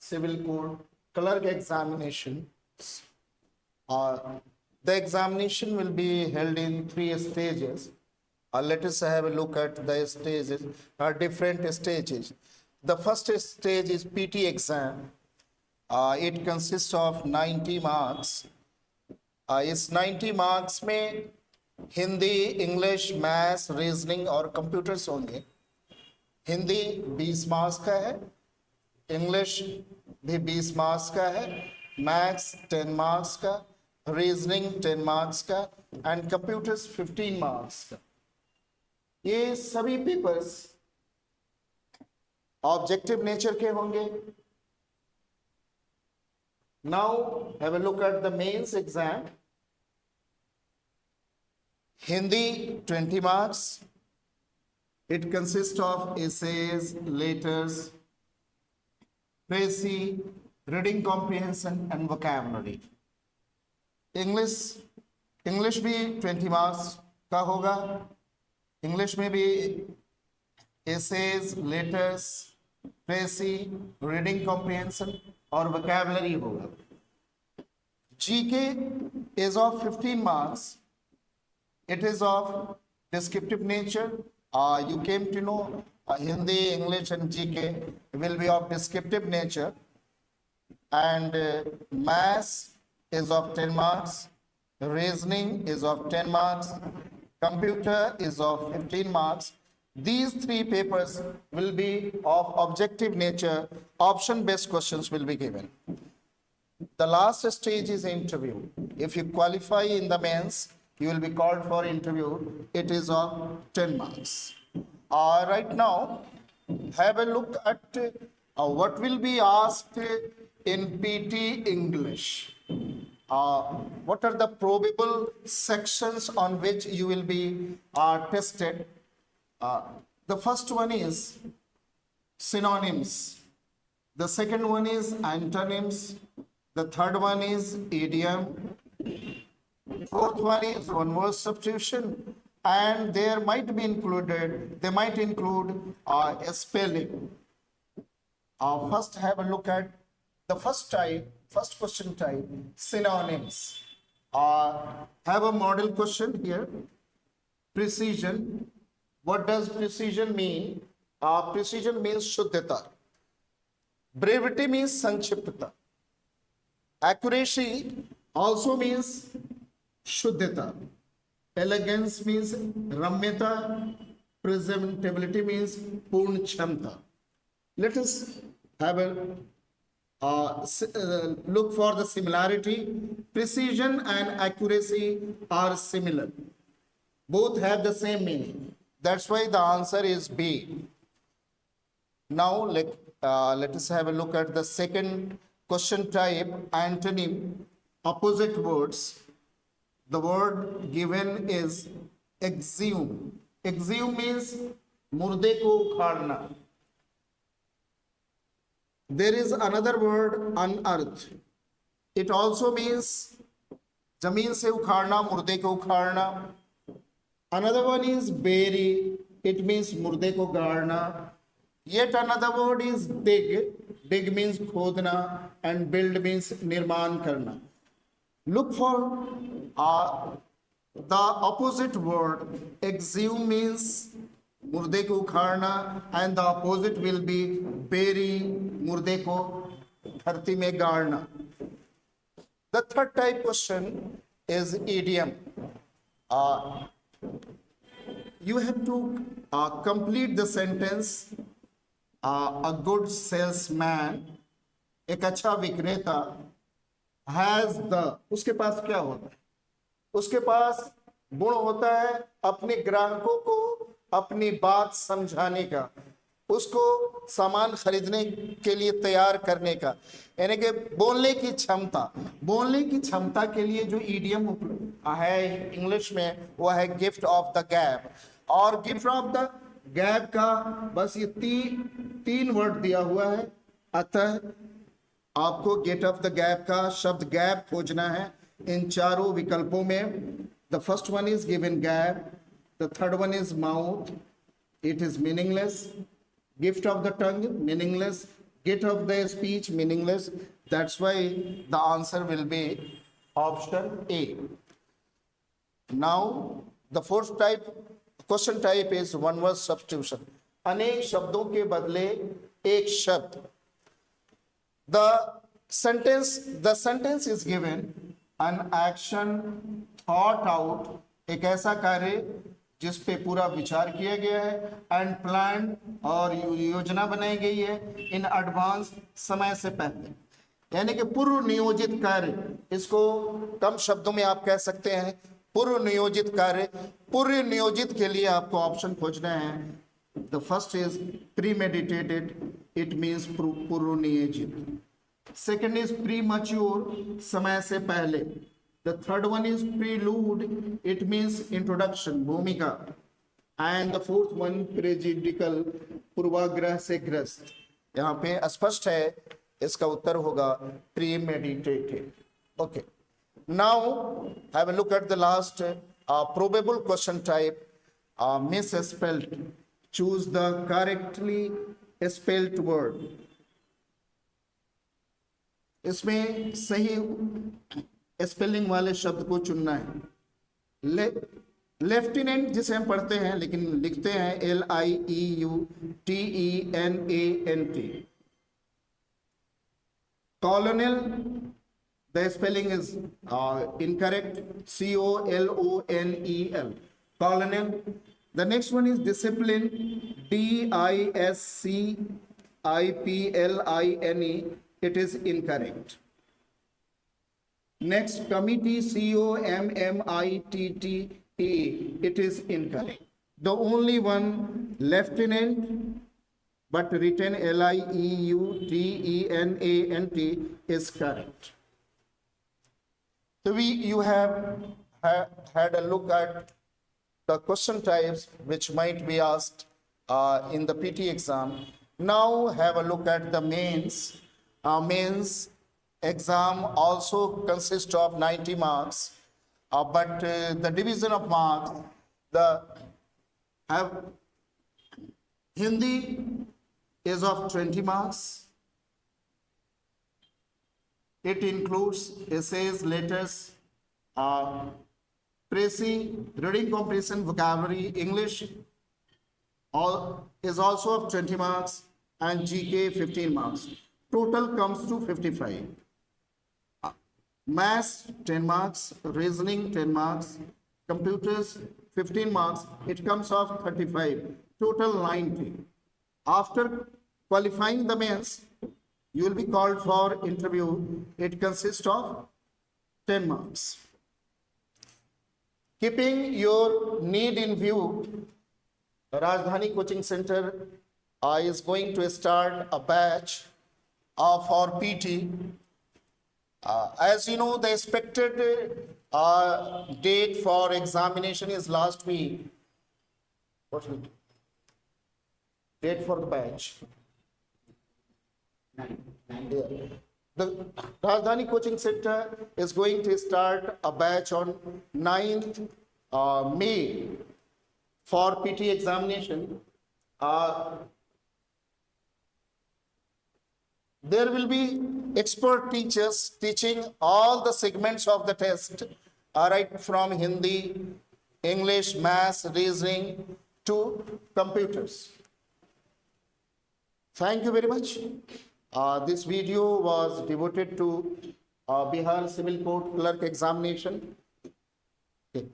civil code, clerk examination. Uh, the examination will be held in 3 stages. Let us have a look at the stages, different stages. The first stage is PT exam. It consists of 90 marks. इस 90 marks में Hindi, English, maths, reasoning और computers होंगे। Hindi 20 marks का है, English भी 20 marks का है, maths 10 marks का, रीजनिंग 10 मार्क्स का एंड कंप्यूटर्स 15 मार्क्स का। ये सभी पेपर्स ऑब्जेक्टिव नेचर के होंगे। Now have a look at the mains exam. Hindi 20 marks. It consists of essays, letters, précis, reading comprehension and vocabulary. English भी 20 marks का होगा। English में भी essays, letters, précis, reading comprehension और vocabulary होगा। GK is of 15 marks. It is of descriptive nature. You came to know Hindi, English and GK will be of descriptive nature. And maths is of 10 marks. Reasoning is of 10 marks. Computer is of 15 marks. These 3 papers will be of objective nature. Option-based questions will be given. The last stage is interview. If you qualify in the mains, you will be called for interview. It is of 10 marks. Right now, have a look at what will be asked in PT English. What are the probable sections on which you will be tested? The first one is synonyms. The second one is antonyms. The third one is idiom. Fourth one is one word substitution, and they might include spelling. First have a look at the first question type, synonyms. Have a model question here. Precision. What does precision mean? Precision means shuddhata. Brevity means sanchiptata. Accuracy also means shuddhata. Elegance means ramyata. Presentability means purn kshamta. Let us have a look for the similarity. Precision and accuracy are similar. Both have the same meaning. That's why the answer is B. Now let us have a look at the second question type, antonym, opposite words. The word given is exhume. Exhume means murde ko ukhaadna. There is another word, unearth. It also means zameen se ukhaadna, murde ko ukhaadna. Another one is bury. It means murde ko gaadna. Yet another word is dig. Dig means khodna and build means nirman karna. Look for the opposite word. Exhume means murde ko ukhaadna and the opposite will be bury, murde ko dharti mein gaadna. The third type question is idiom. You have to complete the sentence. A good salesman, एक अच्छा विक्रेता, has the, उसके पास क्या होता है? उसके पास गुण होता है अपने ग्राहकों को अपनी बात समझाने का, उसको सामान खरीदने के लिए तैयार करने का, यानी कि बोलने की क्षमता के लिए जो ईडियम है इंग्लिश में वो है गिफ्ट ऑफ द गैप। और गिफ्ट ऑफ द गैप का बस ये तीन वर्ड दिया हुआ है, अतः आपको गेट ऑफ द गैप का शब्द गैप खोजना है इन चारों विकल्पों में। The first one is given gap, the third one is mouth, it is meaningless, gift of the tongue meaningless, Get of the speech meaningless. That's why the answer will be option A. Now the fourth type question type is one word substitution. अनेक शब्दों के बदले एक शब्द. The sentence is given an action thought out, एक ऐसा कार्य जिस पे पूरा विचार किया गया है, एंड प्लान और योजना बनाई गई है, इन एडवांस समय से पहले, यानी कि पूर्व नियोजित कार्य. इसको कम शब्दों में आप कह सकते हैं पूर्व नियोजित कार्य. पूर्व नियोजित के लिए आपको ऑप्शन खोजना है. The first is premeditated, it means पूर्व नियोजित. सेकेंड इज प्रीमैच्योर, समय से पहले. The third one is prelude, it means introduction, भूमिका. And the fourth one prejudicial, पूर्वाग्रह से ग्रस्त. यहाँ पे स्पष्ट है, इसका उत्तर होगा premeditated. Okay. Now have a look at the last probable question type, misspelled. Choose the correctly spelled word. इसमें सही स्पेलिंग वाले शब्द को चुनना है. लेफ्टिनेंट जिसे हम पढ़ते हैं लेकिन लिखते हैं LIEUTENANT. Colonial, the spelling is incorrect, COLONEL. Colonial. The next one is discipline, DISCIPLINE. It is incorrect. Next, committee, COMMITTE. It is incorrect. The only one, lieutenant, but written LIEUTENANT is correct. So you have had a look at the question types which might be asked in the PT exam. Now have a look at the mains. Mains exam also consists of 90 marks, but the division of marks, have Hindi is of 20 marks. It includes essays, letters, précis, reading comprehension, vocabulary, English is also of 20 marks, and GK 15 marks. Total comes to 55. Maths 10 marks, reasoning 10 marks, computers 15 marks, it comes off 35, total 90. After qualifying the mains, you will be called for interview. It consists of 10 marks. Keeping your need in view, Rajdhani Coaching Center is going to start a batch for PT. As you know, the expected date for examination is last week. What's the date for the batch? Yeah. The Rajdhani Coaching Center is going to start a batch on 9th May for PT examination. There will be expert teachers teaching all the segments of the test, right from Hindi, English, Maths, reasoning to computers. Thank you very much. This video was devoted to Bihar Civil Court Clerk Examination. Okay.